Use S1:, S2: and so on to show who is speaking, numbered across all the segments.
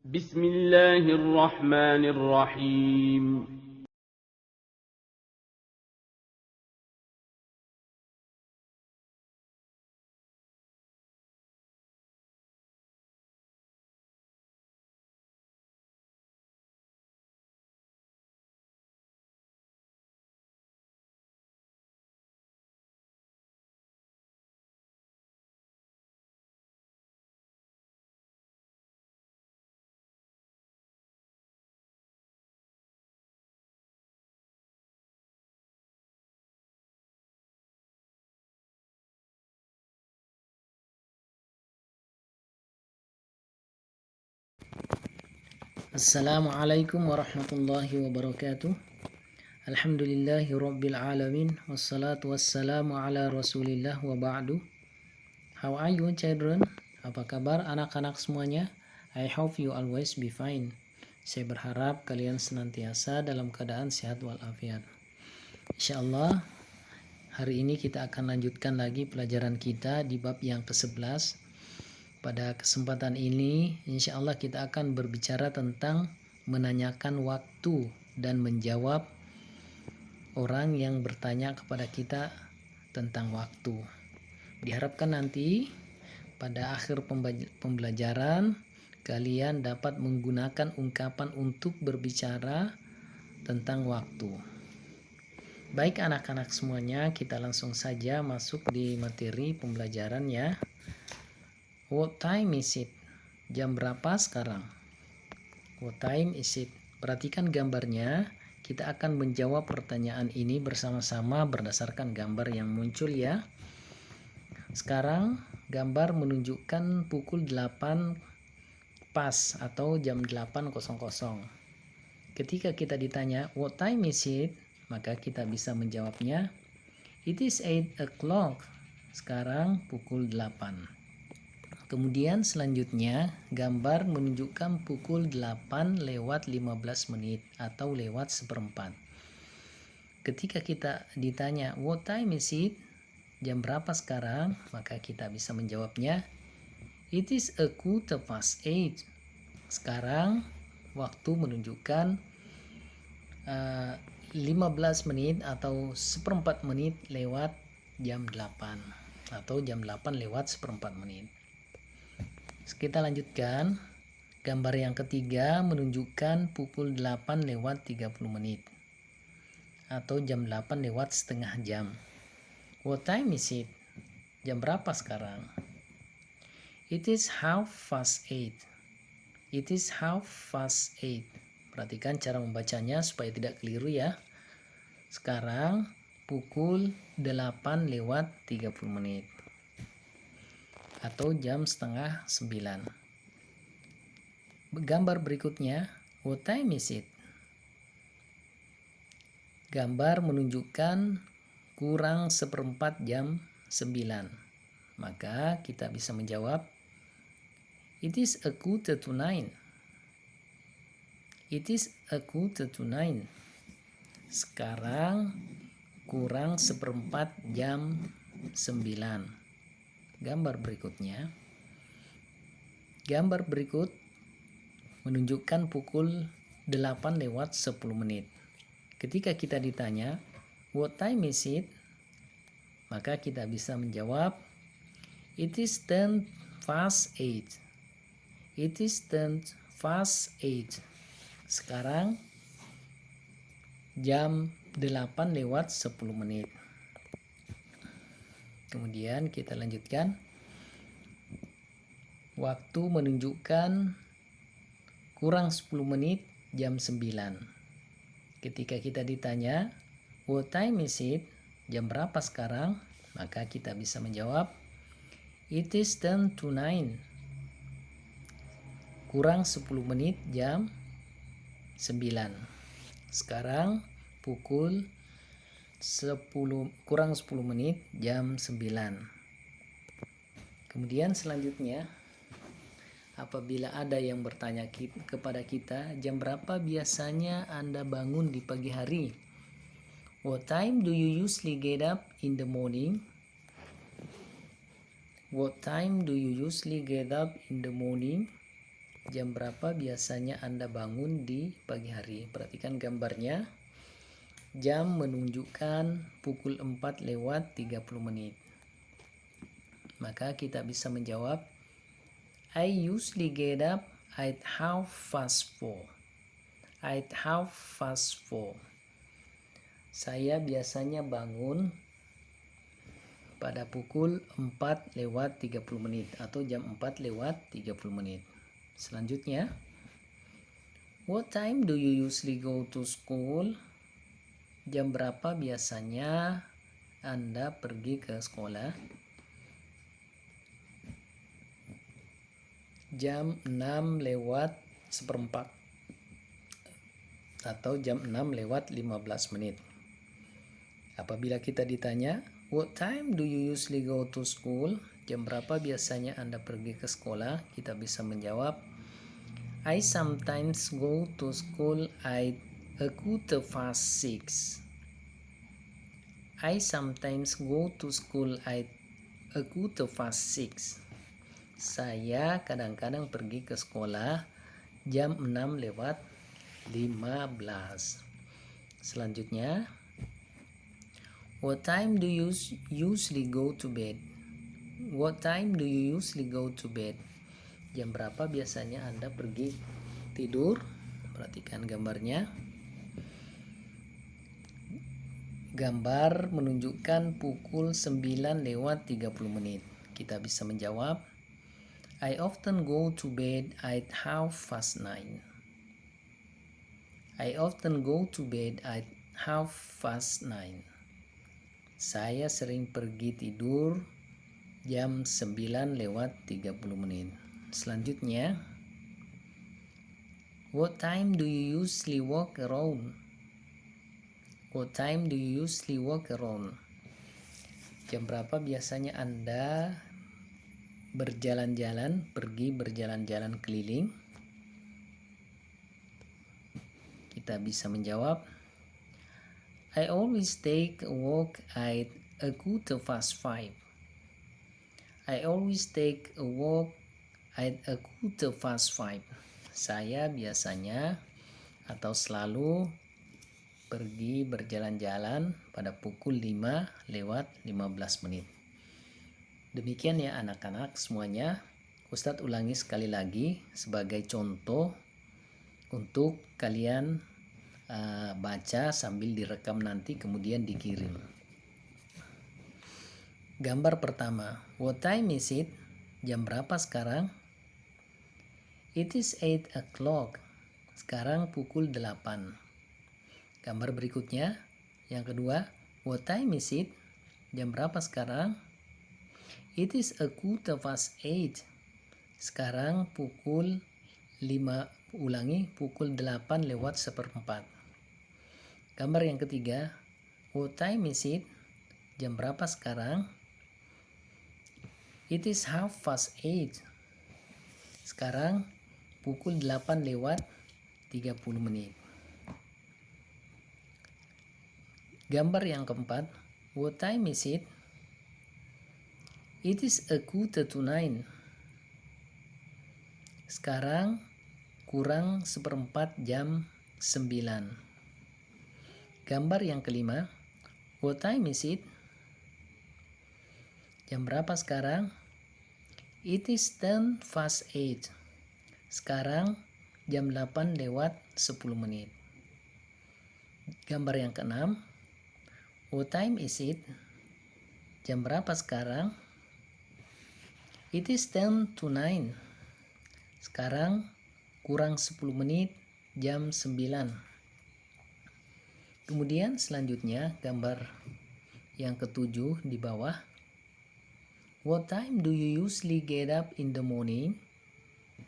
S1: بسم الله الرحمن الرحيم.
S2: Assalamualaikum warahmatullahi wabarakatuh. Alhamdulillahi rabbil alamin. Wassalatu wassalamu ala rasulillah wa ba'du. How are you children? Apa kabar anak-anak semuanya? I hope you always be fine. Saya berharap kalian senantiasa dalam keadaan sehat walafiat. Insyaallah hari ini kita akan lanjutkan lagi pelajaran kita di bab yang ke-11. Pada kesempatan ini, insya Allah kita akan berbicara tentang menanyakan waktu dan menjawab orang yang bertanya kepada kita tentang waktu. Diharapkan nanti pada akhir pembelajaran kalian dapat menggunakan ungkapan untuk berbicara tentang waktu. Baik anak-anak semuanya, kita langsung saja masuk di materi pembelajaran ya. What time is it? Jam berapa sekarang? What time is it? Perhatikan gambarnya. Kita akan menjawab pertanyaan ini bersama-sama berdasarkan gambar yang muncul ya. Sekarang gambar menunjukkan pukul 8 pas atau jam 8.00. Ketika kita ditanya what time is it? Maka kita bisa menjawabnya it is 8 o'clock. Sekarang pukul 8. Kemudian selanjutnya gambar menunjukkan pukul 8 lewat 15 menit atau lewat seperempat. Ketika kita ditanya what time is it? Jam berapa sekarang? Maka kita bisa menjawabnya it is a quarter past 8. Sekarang waktu menunjukkan 15 menit atau seperempat menit lewat jam 8 atau jam 8 lewat seperempat menit. Kita lanjutkan. Gambar yang ketiga menunjukkan pukul 8 lewat 30 menit atau jam 8 lewat setengah jam. What time is it? Jam berapa sekarang? It is 8:30. It is 8:30. Perhatikan cara membacanya supaya tidak keliru ya. Sekarang pukul 8 lewat 30 menit atau jam setengah 9. Gambar berikutnya, what time is it? Gambar menunjukkan kurang seperempat jam 9. Maka kita bisa menjawab it is a quarter to 9. It is a quarter to 9. Sekarang kurang seperempat jam 9. Gambar berikutnya. Gambar berikut menunjukkan pukul 8 lewat 10 menit. Ketika kita ditanya, what time is it? Maka kita bisa menjawab, it is 8:10. It is 8:10. Sekarang jam 8 lewat 10 menit. Kemudian kita lanjutkan. Waktu menunjukkan kurang 10 menit jam 9. Ketika kita ditanya, what time is it? Jam berapa sekarang? Maka kita bisa menjawab, it is 10:09. Kurang 10 menit jam 9. Sekarang pukul kurang 10 menit jam 9. Kemudian selanjutnya, apabila ada yang bertanya kepada kita, jam berapa biasanya Anda bangun di pagi hari? What time do you usually get up in the morning? What time do you usually get up in the morning? Jam berapa biasanya Anda bangun di pagi hari? Perhatikan gambarnya. Jam menunjukkan pukul 4 lewat 30 menit. Maka kita bisa menjawab, I usually get up at 4:30. At 4:30. Saya biasanya bangun pada pukul 4 lewat 30 menit atau jam 4 lewat 30 menit. Selanjutnya, what time do you usually go to school? Jam berapa biasanya Anda pergi ke sekolah? Jam 6 lewat seperempat atau jam 6 lewat 15 menit. Apabila kita ditanya, what time do you usually go to school? Jam berapa biasanya Anda pergi ke sekolah? Kita bisa menjawab, I sometimes go to school at 6:15. I sometimes go to school at 6:15. Saya kadang-kadang pergi ke sekolah jam 6 lewat 15. Selanjutnya, what time do you usually go to bed? What time do you usually go to bed? Jam berapa biasanya Anda pergi tidur? Perhatikan gambarnya. Gambar menunjukkan pukul 9 lewat 30 menit. Kita bisa menjawab, I often go to bed at 9:30. I often go to bed at 9:30. Saya sering pergi tidur jam 9 lewat 30 menit. Selanjutnya, what time do you usually walk around? What time do you usually walk around? Jam berapa biasanya Anda pergi berjalan-jalan keliling? Kita bisa menjawab, I always take a walk at 5:15. I always take a walk at 5:15. Saya biasanya atau selalu pergi berjalan-jalan pada pukul 5 lewat 15 menit. Demikian ya anak-anak semuanya. Ustadz ulangi sekali lagi sebagai contoh untuk kalian baca sambil direkam nanti kemudian dikirim. Gambar pertama, what time is it? Jam berapa sekarang? It is 8 o'clock. Sekarang pukul 8. Gambar berikutnya, yang kedua, what time is it? Jam berapa sekarang? It is 8:15. Sekarang pukul 5, pukul 8 lewat seperempat. Gambar yang ketiga, what time is it? Jam berapa sekarang? It is 8:30. Sekarang pukul 8 lewat 30 menit. Gambar yang keempat, what time is it? It is 8:45. Sekarang kurang seperempat jam 9. Gambar yang kelima, what time is it? Jam berapa sekarang? It is 8:10. Sekarang jam 8 lewat 10 menit. Gambar yang keenam, what time is it? Jam berapa sekarang? It is 10:09. Sekarang kurang 10 menit jam 9. Kemudian selanjutnya gambar yang ketujuh di bawah. What time do you usually get up in the morning?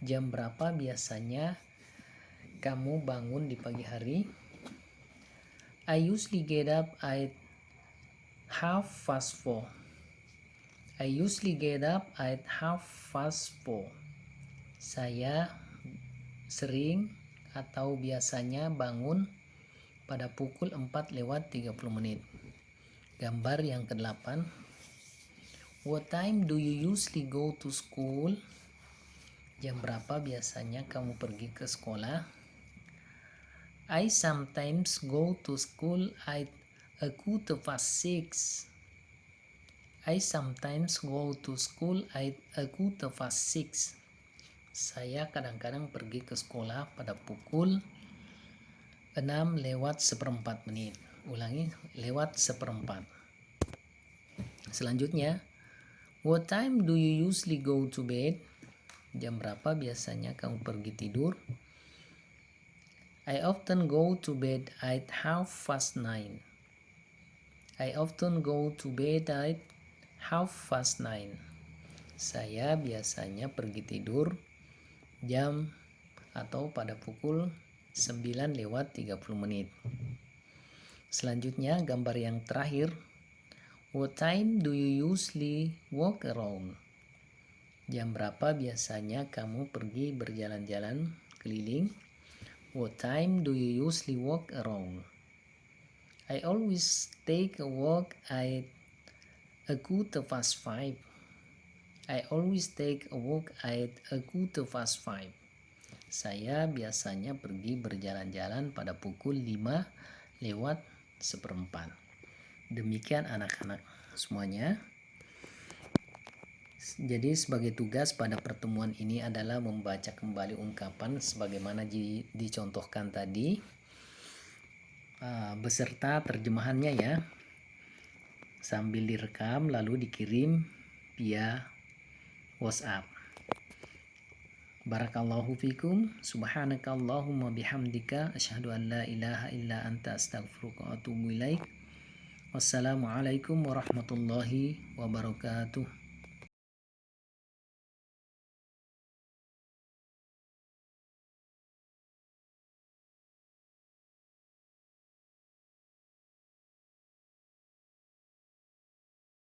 S2: Jam berapa biasanya kamu bangun di pagi hari? I usually get up at 4:30. I usually get up at 4:30. Saya sering atau biasanya bangun pada pukul 4 lewat 30 menit. Gambar yang ke-8. What time do you usually go to school? Jam berapa biasanya kamu pergi ke sekolah? I sometimes go to school at 6:15. I sometimes go to school at 6:15. Saya kadang-kadang pergi ke sekolah pada pukul 6:04. Ulangi, lewat seperempat. Selanjutnya, what time do you usually go to bed? Jam berapa biasanya kamu pergi tidur? I often go to bed at 9:30. I often go to bed at 9:30. Saya biasanya pergi tidur jam atau pada pukul 9:30. Selanjutnya gambar yang terakhir. What time do you usually walk around? Jam berapa biasanya kamu pergi berjalan-jalan keliling? What time do you usually walk around? I always take a walk at 5:15. I always take a walk at 5:15. Saya biasanya pergi berjalan-jalan pada pukul 5:05. Demikian anak-anak semuanya. Jadi sebagai tugas pada pertemuan ini adalah membaca kembali ungkapan sebagaimana dicontohkan tadi beserta terjemahannya ya, sambil direkam lalu dikirim via WhatsApp. Barakallahu fikum, subhanakallahumma bihamdika, asyhadu an la ilaha illa anta, astaghfiruka wa atubu ilaik. Wassalamualaikum warahmatullahi wabarakatuh.